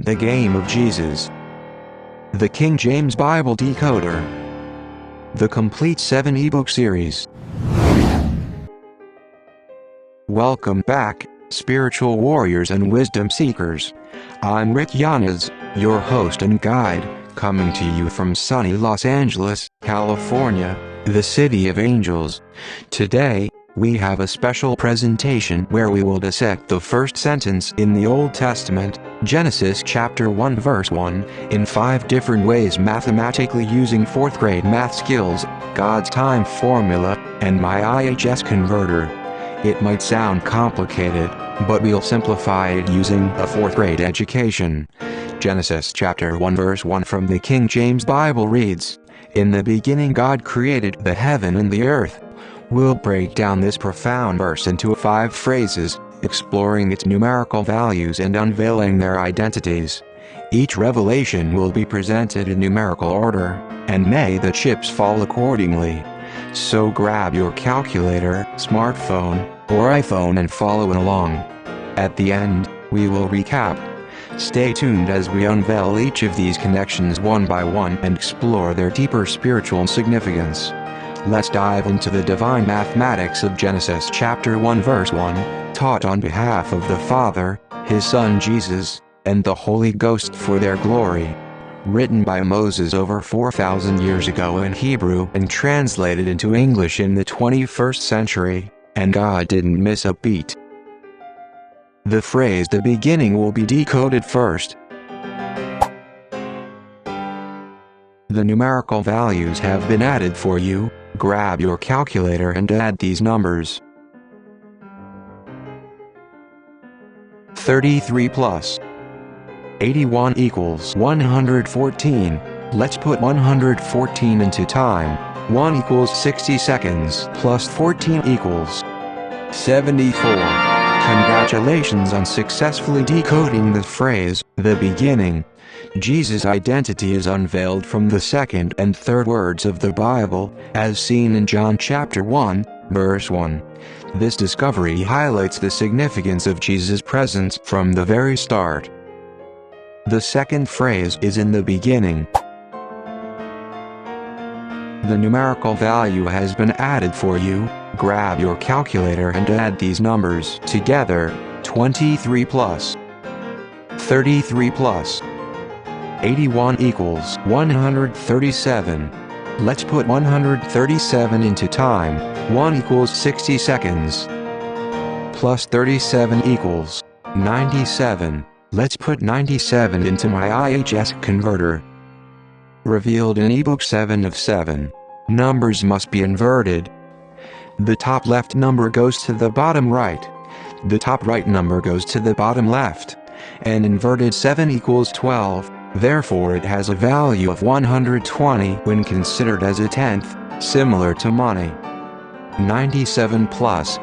The Game of Jesus. The King James Bible Decoder. The complete 7 ebook series. Welcome back, spiritual warriors and wisdom seekers. I'm Rick Yanez, your host and guide, coming to you from sunny Los Angeles, California, the city of angels. Today, we have a special presentation where we will dissect the first sentence in the Old Testament, Genesis chapter 1 verse 1, in 5 different ways mathematically using 4th grade math skills, God's time formula, and my IHS converter. It might sound complicated, but we'll simplify it using a 4th grade education. Genesis chapter 1 verse 1 from the King James Bible reads, "In the beginning God created the heaven and the earth." We'll break down this profound verse into 5 phrases, exploring its numerical values and unveiling their identities. Each revelation will be presented in numerical order, and may the chips fall accordingly. So grab your calculator, smartphone, or iPhone and follow along. At the end, we will recap. Stay tuned as we unveil each of these connections one by one and explore their deeper spiritual significance. Let's dive into the divine mathematics of Genesis chapter 1 verse 1, taught on behalf of the Father, His Son Jesus, and the Holy Ghost for their glory. Written by Moses over 4,000 years ago in Hebrew and translated into English in the 21st century, and God didn't miss a beat. The phrase "the beginning" will be decoded first. The numerical values have been added for you. Grab your calculator and add these numbers. 33 plus 81 equals 114. Let's put 114 into time. 1 equals 60 seconds plus 14 equals 74. Congratulations on successfully decoding the phrase, "the beginning." Jesus' identity is unveiled from the 2nd and 3rd words of the Bible, as seen in John chapter 1, verse 1. This discovery highlights the significance of Jesus' presence from the very start. The second phrase is "in the beginning." The numerical value has been added for you. Grab your calculator and add these numbers together. 23 plus 33 plus 81 equals 137. Let's put 137 into time. 1 equals 60 seconds. Plus 37 equals 97. Let's put 97 into my IHS converter. Revealed in ebook 7 of 7. Numbers must be inverted. The top left number goes to the bottom right. The top right number goes to the bottom left. An inverted 7 equals 12. Therefore it has a value of 120 when considered as a tenth, similar to money. 97 plus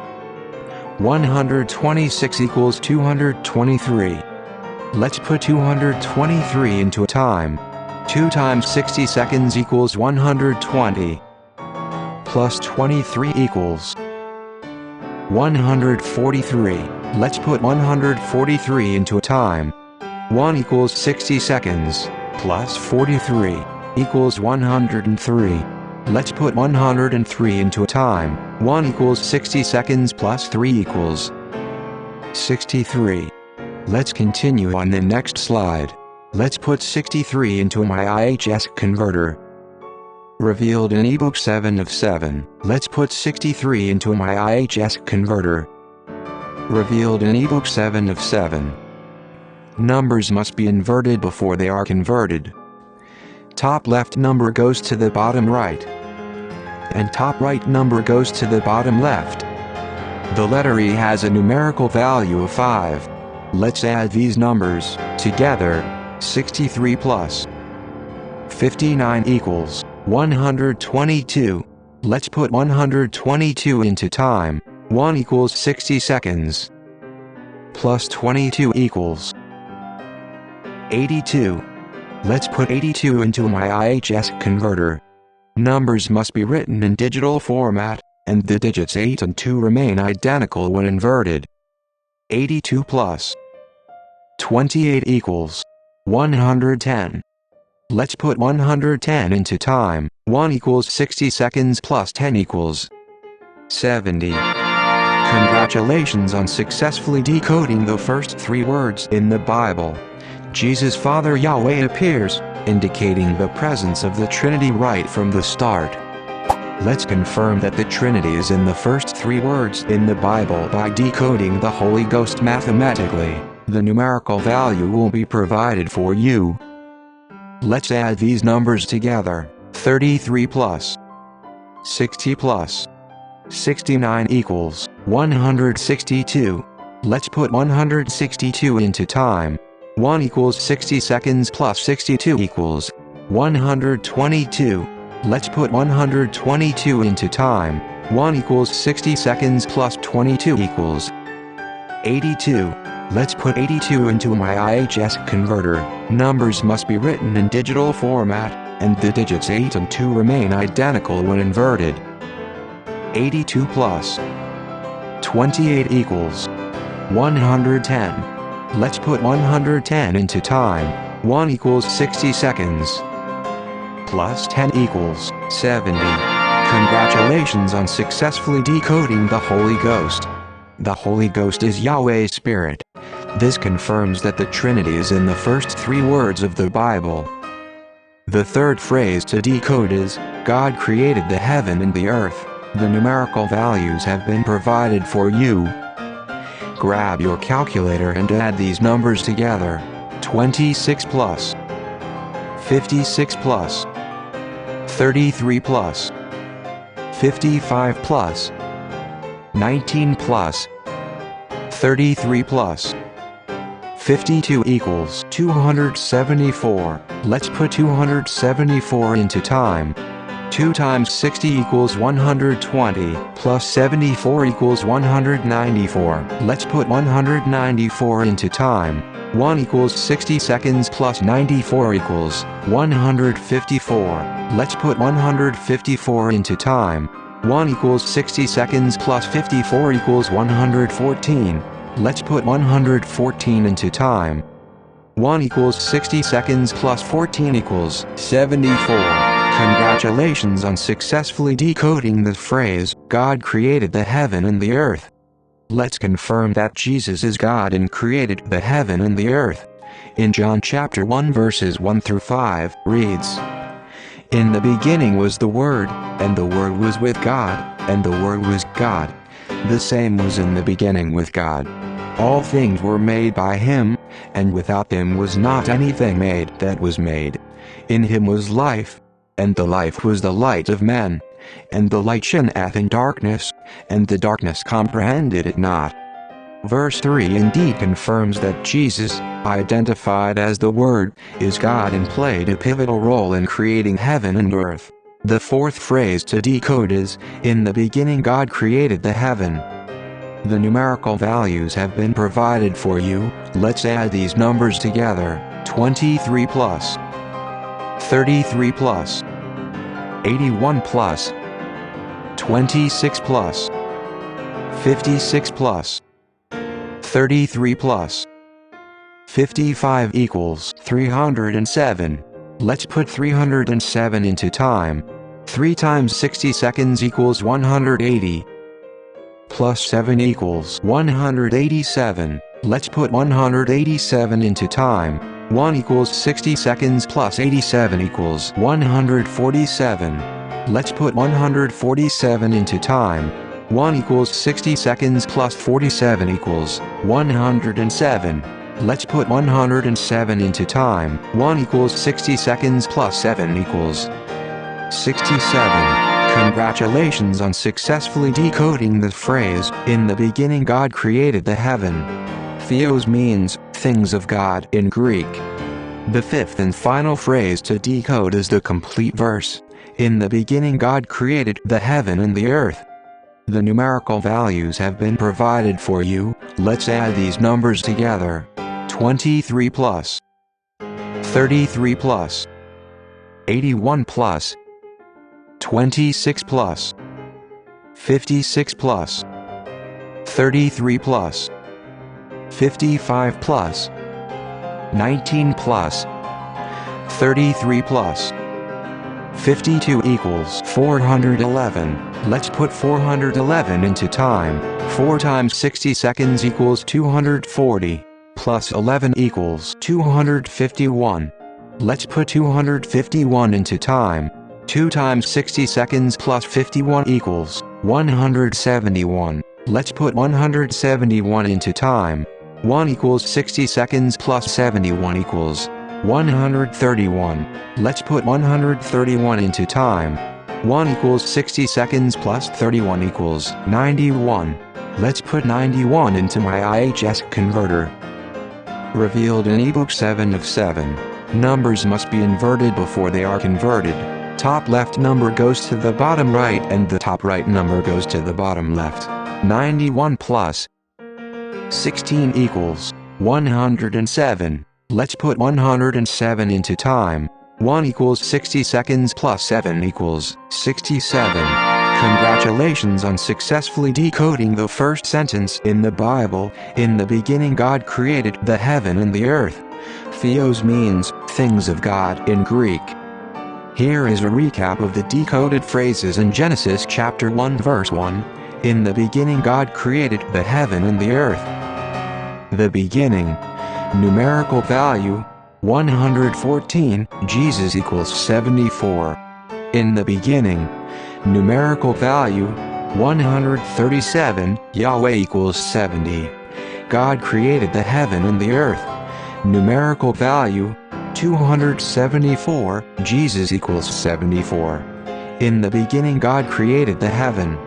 126 equals 223. Let's put 223 into time. 2 times 60 seconds equals 120. Plus 23 equals 143. Let's put 143 into time. 1 equals 60 seconds, plus 43, equals 103. Let's put 103 into time. 1 equals 60 seconds plus 3 equals 63. Let's continue on the next slide. Let's put 63 into my IHS converter. Revealed in ebook 7 of 7. Let's put 63 into my IHS converter. Revealed in ebook 7 of 7. Numbers must be inverted before they are converted. Top left number goes to the bottom right, and top right number goes to the bottom left. The letter E has a numerical value of 5. Let's add these numbers together. 63 plus 59 equals 122. Let's put 122 into time. 1 equals 60 seconds. Plus 22 equals 82. Let's put 82 into my IHS converter. Numbers must be written in digital format, and the digits 8 and 2 remain identical when inverted. 82 plus 28 equals 110. Let's put 110 into time. 1 equals 60 seconds plus 10 equals 70. Congratulations on successfully decoding the first 3 words in the Bible. Jesus Father Yahweh appears, indicating the presence of the Trinity right from the start. Let's confirm that the Trinity is in the first 3 words in the Bible by decoding the Holy Ghost mathematically. The numerical value will be provided for you. Let's add these numbers together. 33 plus 60 plus 69 equals 162. Let's put 162 into time. 1 equals 60 seconds plus 62 equals 122. Let's put 122 into time. 1 equals 60 seconds plus 22 equals 82. Let's put 82 into my IHS converter. Numbers must be written in digital format, and the digits 8 and 2 remain identical when inverted. 82 plus 28 equals 110. Let's put 110 into time. 1 equals 60 seconds plus 10 equals 70. Congratulations on successfully decoding the Holy Ghost. The Holy Ghost is Yahweh's Spirit. This confirms that the Trinity is in the first 3 words of the Bible. The third phrase to decode is, God created the heaven and the earth. The numerical values have been provided for you. Grab your calculator and add these numbers together. 26 plus 56 plus 33 plus 55 plus 19 plus 33 plus 52 equals 274. Let's put 274 into time. 2 times 60 equals 120, plus 74 equals 194. Let's put 194 into time. 1 equals 60 seconds plus 94 equals 154. Let's put 154 into time. 1 equals 60 seconds plus 54 equals 114. Let's put 114 into time. 1 equals 60 seconds plus 14 equals 74. Congratulations on successfully decoding the phrase, God created the heaven and the earth. Let's confirm that Jesus is God and created the heaven and the earth. In John chapter 1 verses 1 through 5 reads, In the beginning was the Word, and the Word was with God, and the Word was God. The same was in the beginning with God. All things were made by Him, and without Him was not anything made that was made. In Him was life, and the life was the light of men. And the light shineth in darkness, and the darkness comprehended it not. Verse 3 indeed confirms that Jesus, identified as the Word, is God and played a pivotal role in creating heaven and earth. The fourth phrase to decode is, In the beginning God created the heaven. The numerical values have been provided for you. Let's add these numbers together. 23 plus 33 plus 81 plus 26 plus 56 plus 33 plus 55 equals 307. Let's put 307 into time. 3 times 60 seconds equals 180. Plus 7 equals 187. Let's put 187 into time. 1 equals 60 seconds plus 87 equals 147. Let's put 147 into time. 1 equals 60 seconds plus 47 equals 107. Let's put 107 into time. 1 equals 60 seconds plus 7 equals 67. Congratulations on successfully decoding the phrase, In the beginning God created the heaven. Theos means, things of God in Greek. The fifth and final phrase to decode is the complete verse. In the beginning God created the heaven and the earth. The numerical values have been provided for you. Let's add these numbers together. 23 plus 33 plus 81 plus 26 plus 56 plus 33 plus 55 plus 19 plus 33 plus 52 equals 411. Let's put 411 into time. 4 times 60 seconds equals 240. Plus 11 equals 251. Let's put 251 into time. 2 times 60 seconds plus 51 equals 171. Let's put 171 into time. 1 equals 60 seconds plus 71 equals 131. Let's put 131 into time. 1 equals 60 seconds plus 31 equals 91. Let's put 91 into my IHS converter. Revealed in ebook 7 of 7. Numbers must be inverted before they are converted. Top left number goes to the bottom right and the top right number goes to the bottom left. 91 plus 16 equals 107. Let's put 107 into time. 1 equals 60 seconds plus 7 equals 67. Congratulations on successfully decoding the first sentence in the Bible. In the beginning God created the heaven and the earth. Theos means things of God in Greek. Here is a recap of the decoded phrases in Genesis chapter 1 verse 1. In the beginning God created the heaven and the earth. The beginning. Numerical value 114, Jesus equals 74. In the beginning. Numerical value 137, Yahweh equals 70. God created the heaven and the earth. Numerical value 274, Jesus equals 74. In the beginning God created the heaven.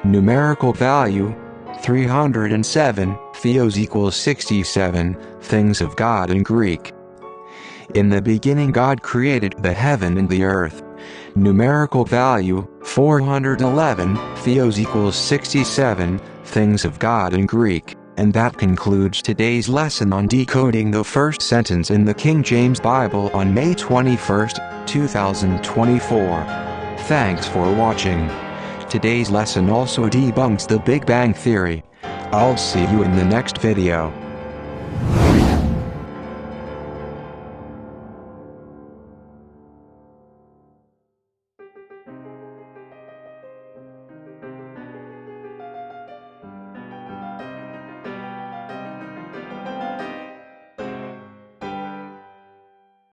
Numerical value 307, Theos equals 67, things of God in Greek. In the beginning God created the heaven and the earth. Numerical value 411, Theos equals 67, things of God in Greek. And that concludes today's lesson on decoding the first sentence in the King James Bible on May 21, 2024. Thanks for watching. Today's lesson also debunks the Big Bang Theory. I'll see you in the next video.